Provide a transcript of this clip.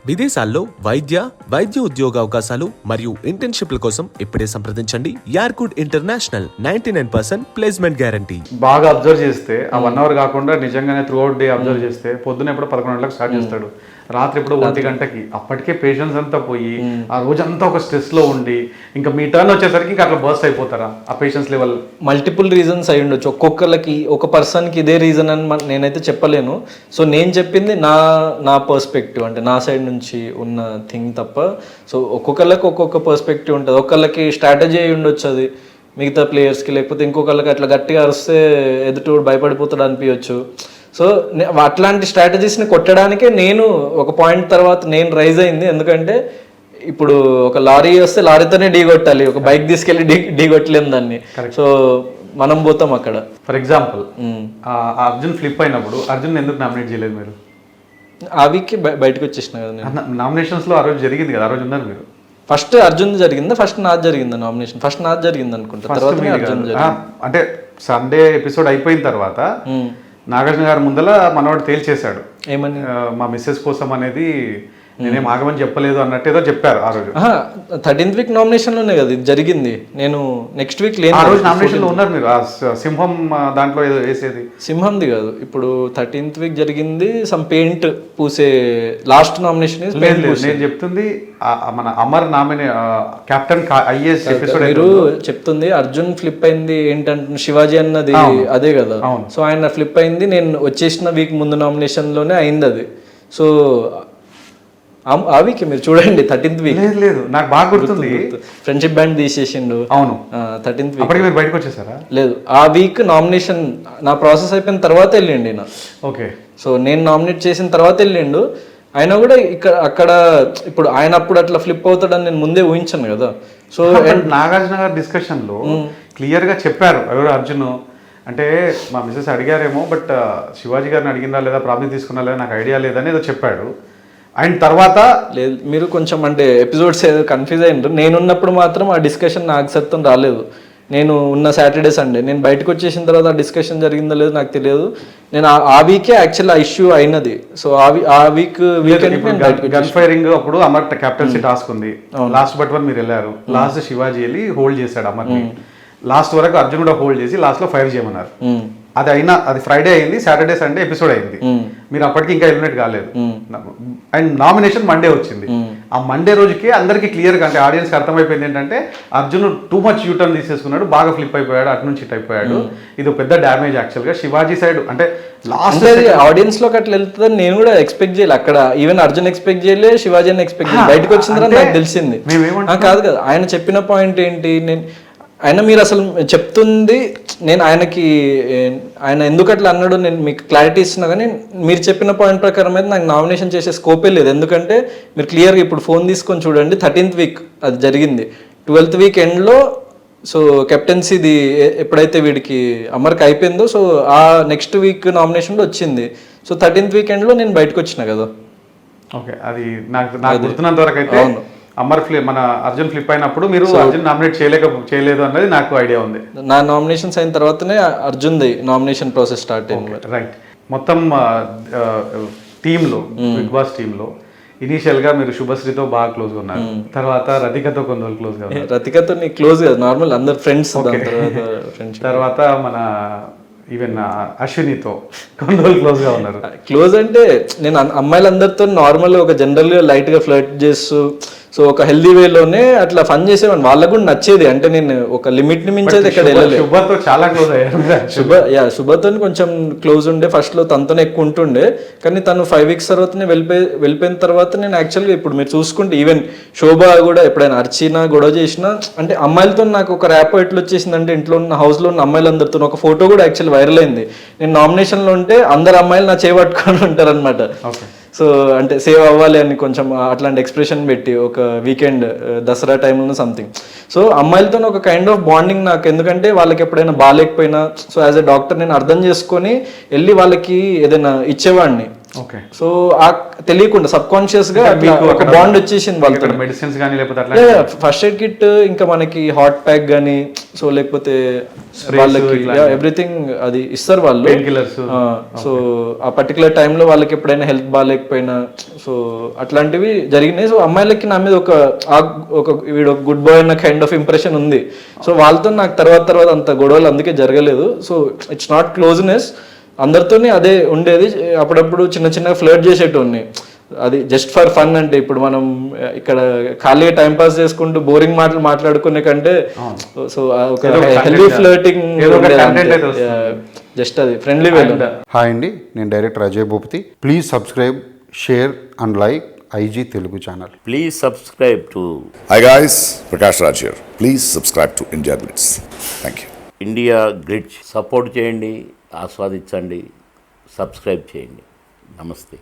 విదేశాల్లో వైద్య ఉద్యోగ అవకాశాలు మరియు ఇంటర్న్షిప్ల కోసం ఇప్పుడే సంప్రదించండి యార్కుడ్ ఇంటర్నేషనల్ 99% ప్లేస్మెంట్ గ్యారంటీ. బాగా అబ్జర్వ్ చేస్తే ఆ 1 అవర్ కాకుండా నిజంగానే త్రూ అవుట్ డే అబ్జర్వ్ చేస్తే పొద్దున ఎప్పుడు 11 గంటలకు స్టార్ట్ చేస్తాడు, రాత్రి ఎప్పుడు 1 గంటకి. అప్పటికే పేషెన్స్ అంతా పోయి ఆ రోజంతా ఒక స్ట్రెస్ లో ఉండి ఇంకా మీ టర్న్ వచ్చేసరికి ఇంకా అట్లా బర్స్ట్ అయిపోతారా ఆ పేషెన్స్ లెవెల్? మల్టిపుల్ రీజన్స్ అయి ఉండొచ్చు, ఒక్కొక్కరికి ఒక పర్సన్కి ఇదే రీజన్ అని నేనైతే చెప్పలేను. సో నేను చెప్పింది నా పర్స్పెక్టివ్, అంటే నా సైడ్ నుంచి ఉన్న థింగ్ తప్ప. సో ఒక్కొక్కరికి ఒక్కొక్క పర్స్పెక్టివ్ ఉంటుంది. ఒకళ్ళకి స్ట్రాటజీ అయి ఉండొచ్చు అది మిగతా ప్లేయర్స్కి, లేకపోతే ఇంకొకళ్ళకి అట్లా గట్టిగా అరిస్తే ఎదుటి భయపడిపోతాడు అనిపించచ్చు. సో అట్లాంటి స్ట్రాటజీస్ని కొట్టడానికే నేను ఒక పాయింట్ తర్వాత నేను రైజ్ అయింది. ఎందుకంటే ఇప్పుడు ఒక లారీ వస్తే లారీతోనే ఢీ కొట్టాలి, ఒక బైక్ తీసుకెళ్ళి ఢీ కొట్టలేము దాన్ని. సో మనం పోతాం అక్కడ. ఫర్ ఎగ్జాంపుల్ అర్జున్ ఫ్లిప్ అయినప్పుడు అర్జున్ ఎందుకు నామినేట్ చేయలేదు మీరు? ఆ వీక్కి బయటకు వచ్చేసిన కదా నేను. నామినేషన్స్ లో ఆ రోజు జరిగింది కదా, ఆ రోజు ఉన్నారు మీరు? ఫస్ట్ అర్జున్ జరిగిందా ఫస్ట్ నాది జరిగిందా నామినేషన్? ఫస్ట్ నాది జరిగింది అనుకుంటా, తర్వాత అర్జున్ జరిగింది. అంటే సండే ఎపిసోడ్ అయిపోయిన తర్వాత నాగార్జున గారు ముందల మనవాడు తేల్చేశాడు ఏమని, మా మిస్సెస్ కోసం అనేది నేనేం ఆగమని చెప్పలేదు అన్నట్టు ఏదో చెప్పారు ఆ రోజు. 13th వీక్ నామినేషన్ లోనే కదా ఇది జరిగింది. నేను నెక్స్ట్ వీక్ లేను. ఆ రోజు నామినేషన్ లో ఉన్నారు మీరు. ఆ సింహం దాంట్లో ఏదో వేసేది సింహంది కాదు, ఇప్పుడు 13th వీక్ జరిగింది. సమ్ పెయింట్ పూసే లాస్ట్ నామినేషన్. నేను చెప్తుంది మన అమర్ నామినే కెప్టెన్ ఐఏఎస్ ఎపిసోడ్. మీరు చెప్తుంది అర్జున్ ఫ్లిప్ అయింది ఏంటంటే శివాజీ అన్నది అదే కదా. సో ఆయన ఫ్లిప్ అయింది నేను వచ్చేసిన వీక్ ముందు నామినేషన్ లోనే అయింది అది. సో ఆ వీక్ మీరు చూడండి 13th వీక్. లేదు నాకు బాగా గుర్తుంది, ఫ్రెండ్షిప్ బ్యాండ్ తీసేసిండు. అవును 13th వీక్. అప్పటికి మీరు బయటకు వచ్చేసారా? లేదు, ఆ వీక్ నామినేషన్ నా ప్రాసెస్ అయిపోయిన తర్వాత వెళ్ళిండి నా. ఓకే. సో నేను నామినేట్ చేసిన తర్వాత వెళ్ళిండు. ఆయన కూడా అక్కడ ఇప్పుడు ఆయన అప్పుడు అట్లా ఫ్లిప్ అవుతాడని నేను ముందే ఊహించాను కదా. సో నాగార్జున గారు డిస్కషన్ లో క్లియర్ గా చెప్పారు ఎవరు అర్జున్ అంటే మా మిసెస్ అడిగారేమో, బట్ శివాజీ గారిని అడిగిందా లేదా ప్రాబ్లం తీసుకున్నా లేదా నాకు ఐడియా లేదని ఏదో చెప్పాడు. అండ్ తర్వాత లేదు, మీరు కొంచెం అంటే ఎపిసోడ్స్ ఏదో కన్ఫ్యూజ్ అయ్యారు. నేనున్నప్పుడు మాత్రం ఆ డిస్కషన్ నాకు సత్యం రాలేదు. నేను ఉన్న సాటర్డే సండే నేను బయటకు వచ్చేసిన తర్వాత ఆ డిస్కషన్ జరిగిందో లేదో నాకు తెలియదు. నేను ఆ వీకే యాక్చువల్ ఆ ఇష్యూ అయినది. సో ఆ వీక్ గన్ ఫైరింగ్ అప్పుడు అమర్ కెప్టెన్సీ టాస్క్ ఉంది. లాస్ట్ బట్ వన్ మీరు వెళ్ళారు. లాస్ట్ శివాజీ వెళ్ళి హోల్డ్ చేశాడు అమర్ని. లాస్ట్ వరకు అర్జున్ కూడా హోల్డ్ చేసి లాస్ట్ లో ఫైర్ చేయమన్నారు. అది ఫ్రైడే అయింది, సాటర్డే సండే ఎపిసోడ్ అయింది. మీరు అప్పటికి ఇంకా ఎలిమినేట్ కాలేదు. అండ్ నామినేషన్ మండే వచ్చింది. ఆ మండే రోజుకి అందరికి క్లియర్ గా అంటే ఆడియన్స్ అర్థమైపోయింది ఏంటంటే అర్జున్ టూ మచ్ యూటర్న్ తీసేసుకున్నాడు, బాగా ఫ్లిప్ అయిపోయాడు, అటు నుంచి ఇట్ అయిపోయాడు. ఇది పెద్ద డ్యామేజ్ యాక్చువల్ గా శివాజీ సైడ్. అంటే లాస్ట్ ఆడియన్స్ లోకి అట్లా వెళ్తుందని నేను కూడా ఎక్స్పెక్ట్ చేయలేదు. అక్కడ ఈవెన్ అర్జున్ ఎక్స్పెక్ట్ చేయలే, శివాజీ అని ఎక్స్పెక్ట్ చేయలేదు. బయటకు వచ్చిన తర్వాత నాకు తెలిసింది. కాదు కదా, ఆయన చెప్పిన పాయింట్ ఏంటి, ఆయన మీరు అసలు చెప్తుంది నేను ఆయన ఎందుకు అట్లా అన్నాడు నేను మీకు క్లారిటీ ఇస్తున్నా. కానీ మీరు చెప్పిన పాయింట్ ప్రకారం అయితే నాకు నామినేషన్ చేసే స్కోపే లేదు. ఎందుకంటే మీరు క్లియర్గా ఇప్పుడు ఫోన్ తీసుకొని చూడండి, 13th వీక్ అది జరిగింది. 12th వీక్ ఎండ్లో సో కెప్టెన్సీది ఎప్పుడైతే వీడికి అమర్కి అయిపోయిందో సో ఆ నెక్స్ట్ వీక్ నామినేషన్లో వచ్చింది. సో 13th వీక్ ఎండ్లో నేను బయటకు వచ్చిన కదా. ఓకే, అది నాకు గుర్తున్నంత వరకు అయితే అమర్ మన అర్జున్ ఫ్లిప్ అయినప్పుడు మీరు అర్జున్ నామినేట్ చేయలేదు అన్నది నాకు ఐడియా ఉంది. నా నామినేషన్స్ అయిన తర్వాతనే అర్జున్ది నామినేషన్ ప్రాసెస్ స్టార్ట్ అయింది. రైట్. మొత్తం టీంలో బిగ్ బాస్ టీంలో ఇనీషియల్ గా మీరు శుభశ్రీతో బాగా క్లోజ్ గా ఉన్నారు, తర్వాత రతికతో కొన్ని రోజులు క్లోజ్ గా ఉన్నారు. రతికతో క్లోజ్ కదా, నార్మల్ అందరు ఫ్రెండ్స్. తర్వాత మన ఈవెన్ అశ్వినితో కొన్ని రోజులు క్లోజ్ గా ఉన్నారు. క్లోజ్ అంటే నేను అమ్మాయిలందరితో నార్మల్ ఒక జనరల్ గా లైట్ గా ఫ్లర్ట్ చేస్తూ సో ఒక హెల్దీ వేలోనే అట్లా ఫన్ చేసేవాడిని. వాళ్ళకు కూడా నచ్చేది. అంటే నేను ఒక లిమిట్ ని మించేది ఎక్కడ వెళ్ళలేదు. శుభతో చాలా క్లోజ్ అయ్యారు. శుభతో కొంచెం క్లోజ్ ఉండే, ఫస్ట్ లో తనతోనే ఎక్కువ ఉంటుండే. కానీ తను 5 weeks తర్వాతనే వెళ్ళిపోయిన తర్వాత నేను యాక్చువల్గా ఇప్పుడు మీరు చూసుకుంటే ఈవెన్ శోభ కూడా ఎప్పుడైనా అర్చినా గొడవ చేసినా అంటే అమ్మాయిలతో నాకు ఒక ర్యాప్ ఎట్లా వచ్చేసింది అంటే ఇంట్లో ఉన్న హౌస్ లో ఉన్న అమ్మాయిలందరితో ఒక ఫోటో కూడా యాక్చువల్ వైరల్ అయింది. నేను నామినేషన్ లో ఉంటే అందరు అమ్మాయిలు నా చేపట్టుకొని ఉంటారు అనమాట. సో అంటే సేవ్ అవ్వాలి అని కొంచెం అట్లాంటి ఎక్స్ప్రెషన్ పెట్టి ఒక వీకెండ్ దసరా టైంలో సంథింగ్. సో అమ్మాయిలతో ఒక కైండ్ ఆఫ్ బాండింగ్ నాకు, ఎందుకంటే వాళ్ళకి ఎప్పుడైనా బాగాలేకపోయినా సో యాజ్ ఎ డాక్టర్ నేను అర్థం చేసుకొని వెళ్ళి వాళ్ళకి ఏదైనా ఇచ్చేవాడిని. ఓకే. సో ఆ తెలియకుండా సబ్ కాన్షియస్ గా మీకు ఒక బాండ్ వచ్చేసింది వాళ్ళతో. మెడిసిన్స్ కానీ లేకపోతే అట్లా ఫస్ట్ ఎయిడ్ కిట్, ఇంకా మనకి హాట్ ప్యాక్ గానీ, సో లేకపోతే వాళ్ళకి ఎవ్రీథింగ్ అది ఇస్తారు వాళ్ళు. Pain killers. సో ఆ పర్టికులర్ టైంలో వాళ్ళకి ఎప్పుడైనా హెల్త్ బాగాలేకపోయినా సో అట్లాంటివి జరిగినాయి. సో అమ్మాయిలకి నా మీద ఒక వీడు గుడ్ బాయ్ అన్న కైండ్ ఆఫ్ ఇంప్రెషన్ ఉంది. సో వాళ్ళతో నాకు తర్వాత అంత గొడవలు అందుకే జరగలేదు. సో ఇట్స్ నాట్ క్లోజ్నెస్, అందరితోనే అదే ఉండేది. అప్పుడప్పుడు చిన్న ఫ్లర్ట్ చేసేటోన్ని, అది జస్ట్ ఫర్ ఫన్. అంటే ఇప్పుడు మనం ఇక్కడ ఖాళీగా టైం పాస్ చేసుకుంటూ బోరింగ్ మాటలు మాట్లాడుకునే కంటే సో ఒక హెల్దీ ఫ్లర్టింగ్ జస్ట్ అది ఫ్రెండ్లీ వే. హాయ్ అండి, నేను director Ajay Bhupathi. Please subscribe, share and like IG Telugu channel. Please subscribe to Hi guys, Prakash Raj here. Please subscribe to India Glitz. Thank you. India Glitch. Support చేయండి, ఆస్వాదించండి, subscribe చేయండి. నమస్తే.